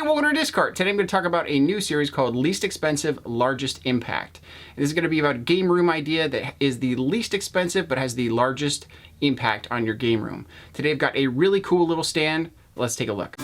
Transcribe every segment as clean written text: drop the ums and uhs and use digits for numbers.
welcome to Discard. Today I'm going to talk about a new series called Least Expensive, Largest Impact. This is going to be about a game room idea that is the least expensive but has the largest impact on your game room. Today I've got a really cool little stand. Let's take a look.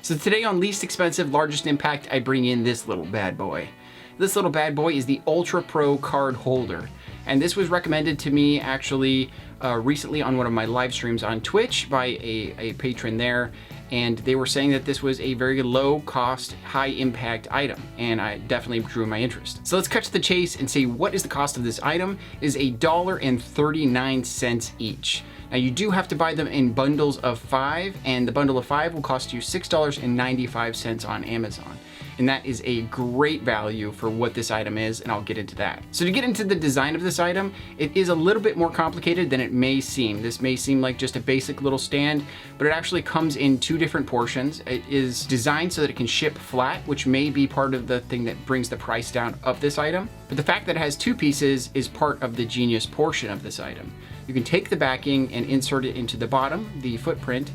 So today on Least Expensive, Largest Impact, I bring in this little bad boy. This little bad boy is the Ultra Pro card holder. And this was recommended to me actually recently on one of my live streams on Twitch by a patron there. And they were saying that this was a very low cost, high impact item. And I definitely drew my interest. So let's cut to the chase and see what is the cost of this item. It is $1.39 each. Now you do have to buy them in bundles of 5, and the bundle of 5 will cost you $6.95 on Amazon. And that is a great value for what this item is, and I'll get into that. So to get into the design of this item, it is a little bit more complicated than it may seem. This may seem like just a basic little stand, but it actually comes in 2 different portions. It is designed so that it can ship flat, which may be part of the thing that brings the price down of this item. But the fact that it has 2 pieces is part of the genius portion of this item. You can take the backing and insert it into the bottom, the footprint,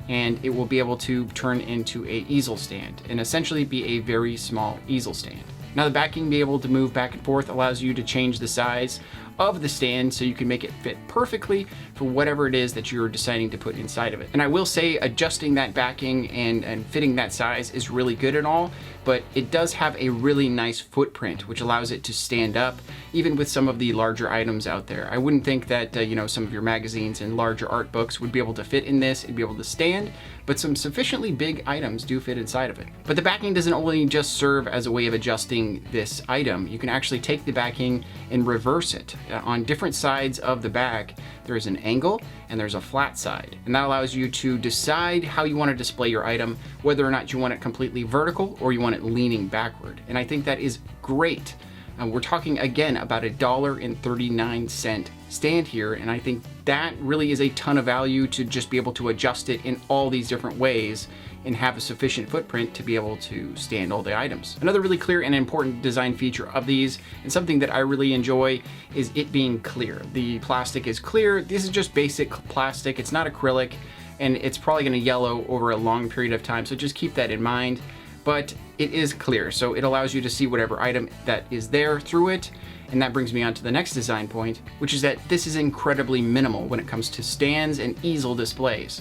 and it will be able to turn into an easel stand and essentially be a very small easel stand. Now the backing being able to move back and forth allows you to change the size of the stand so you can make it fit perfectly for whatever it is that you're deciding to put inside of it. And I will say adjusting that backing and fitting that size is really good and all, but it does have a really nice footprint which allows it to stand up even with some of the larger items out there. I wouldn't think that some of your magazines and larger art books would be able to fit in this and be able to stand, but some sufficiently big items do fit inside of it. But the backing doesn't only just serve as a way of adjusting this item. You can actually take the backing and reverse it. On different sides of the back, there is an angle and there's a flat side. And that allows you to decide how you want to display your item, whether or not you want it completely vertical or you want it leaning backward. And I think that is great. We're talking again about $1.39 stand here, and I think that really is a ton of value to just be able to adjust it in all these different ways and have a sufficient footprint to be able to stand all the items. Another really clear and important design feature of these, and something that I really enjoy, is it being clear. The plastic is clear. This is just basic plastic. It's not acrylic, and it's probably going to yellow over a long period of time, so just keep that in mind. But it is clear, so it allows you to see whatever item that is there through it. And that brings me on to the next design point, which is that this is incredibly minimal when it comes to stands and easel displays.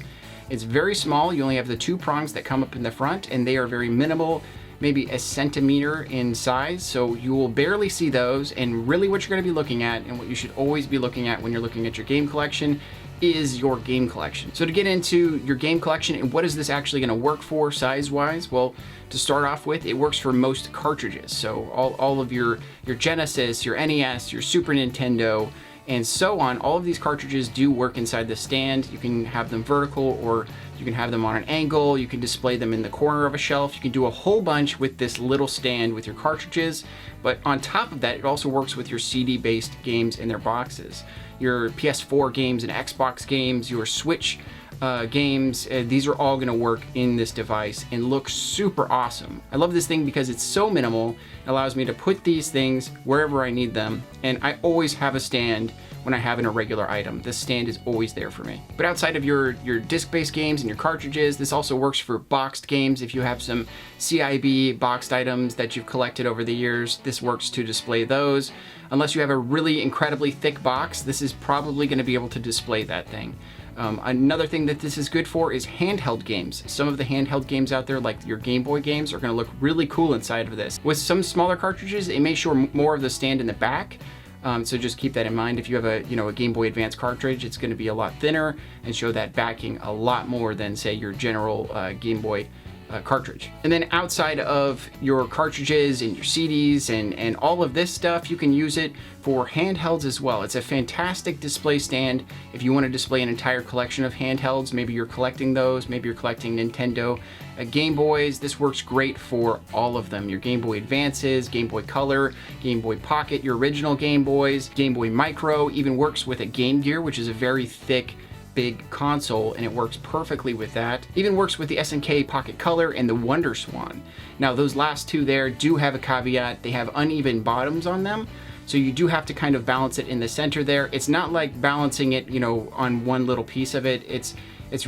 It's very small. You only have the 2 prongs that come up in the front, and they are very minimal, maybe a centimeter in size. So you will barely see those, and really what you're going to be looking at, and what you should always be looking at when you're looking at your game collection, is your game collection. So to get into your game collection and what is this actually going to work for size-wise? Well, to start off with, it works for most cartridges. So all of your Genesis, your NES, your Super Nintendo, and so on, all of these cartridges do work inside the stand. You can have them vertical or you can have them on an angle. You can display them in the corner of a shelf. You can do a whole bunch with this little stand with your cartridges. But on top of that, it also works with your CD-based games in their boxes. Your PS4 games and Xbox games, your Switch games, these are all going to work in this device and look super awesome. I love this thing because it's so minimal. It allows me to put these things wherever I need them, and I always have a stand when I have an irregular item. This stand is always there for me. But outside of your disc-based games and your cartridges, this also works for boxed games. If you have some CIB boxed items that you've collected over the years, this works to display those. Unless you have a really incredibly thick box, this is probably going to be able to display that thing. Another thing that this is good for is handheld games. Some of the handheld games out there, like your Game Boy games, are going to look really cool inside of this. With some smaller cartridges, it may show more of the stand in the back. So just keep that in mind. If you have a Game Boy Advance cartridge, it's going to be a lot thinner and show that backing a lot more than, say, your general Game Boy cartridge. And then outside of your cartridges and your CDs and all of this stuff, you can use it for handhelds as well. It's a fantastic display stand if you want to display an entire collection of handhelds. Maybe you're collecting those, maybe you're collecting Nintendo Game Boys. This works great for all of them. Your Game Boy Advances, Game Boy Color, Game Boy Pocket, your original Game Boys, Game Boy Micro, even works with a Game Gear, which is a very thick big console, and it works perfectly with that. Even works with the SNK Pocket Color and the Wonder Swan. Now those last two there do have a caveat. They have uneven bottoms on them, so you do have to kind of balance it in the center there. It's not like balancing it, you know, on one little piece of it. It's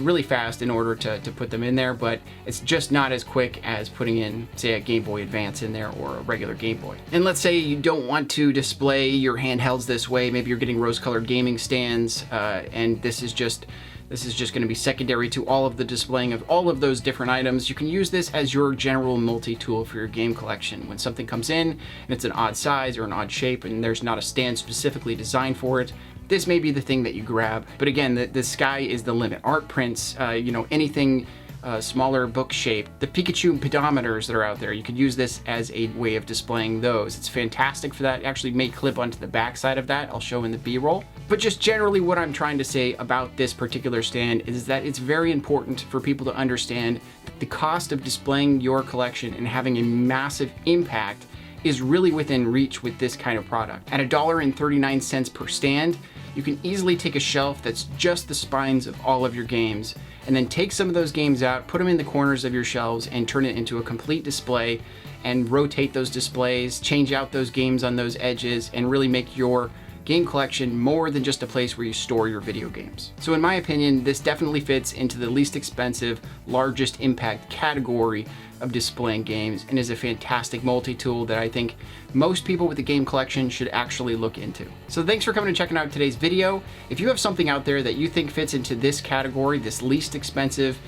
really fast in order to put them in there, but it's just not as quick as putting in, say, a Game Boy Advance in there or a regular Game Boy. And let's say you don't want to display your handhelds this way. Maybe you're getting rose-colored gaming stands, and this is just going to be secondary to all of the displaying of all of those different items. You can use this as your general multi-tool for your game collection. When something comes in and it's an odd size or an odd shape and there's not a stand specifically designed for it, this may be the thing that you grab. But again, the sky is the limit. Art prints, you know, anything smaller book shape, the Pikachu pedometers that are out there, you could use this as a way of displaying those. It's fantastic for that. It actually may clip onto the back side of that. I'll show in the B-roll. But just generally what I'm trying to say about this particular stand is that it's very important for people to understand that the cost of displaying your collection and having a massive impact is really within reach with this kind of product. At $1.39 per stand, you can easily take a shelf that's just the spines of all of your games, and then take some of those games out, put them in the corners of your shelves, and turn it into a complete display, and rotate those displays, change out those games on those edges, and really make your game collection more than just a place where you store your video games. So in my opinion, this definitely fits into the least expensive, largest impact category of displaying games, and is a fantastic multi-tool that I think most people with a game collection should actually look into. So thanks for coming and checking out today's video. If you have something out there that you think fits into this category, this least expensive,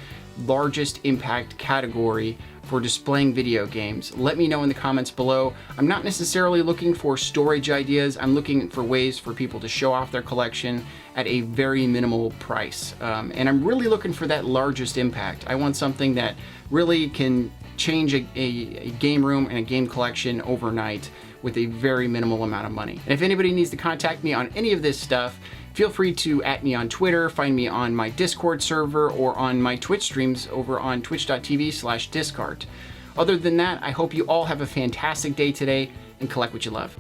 largest impact category for displaying video games, let me know in the comments below. I'm not necessarily looking for storage ideas. I'm looking for ways for people to show off their collection at a very minimal price. And I'm really looking for that largest impact. I want something that really can change a game room and a game collection overnight with a very minimal amount of money. And if anybody needs to contact me on any of this stuff, feel free to @ me on Twitter, find me on my Discord server, or on my Twitch streams over on twitch.tv/discart. Other than that, I hope you all have a fantastic day today and collect what you love.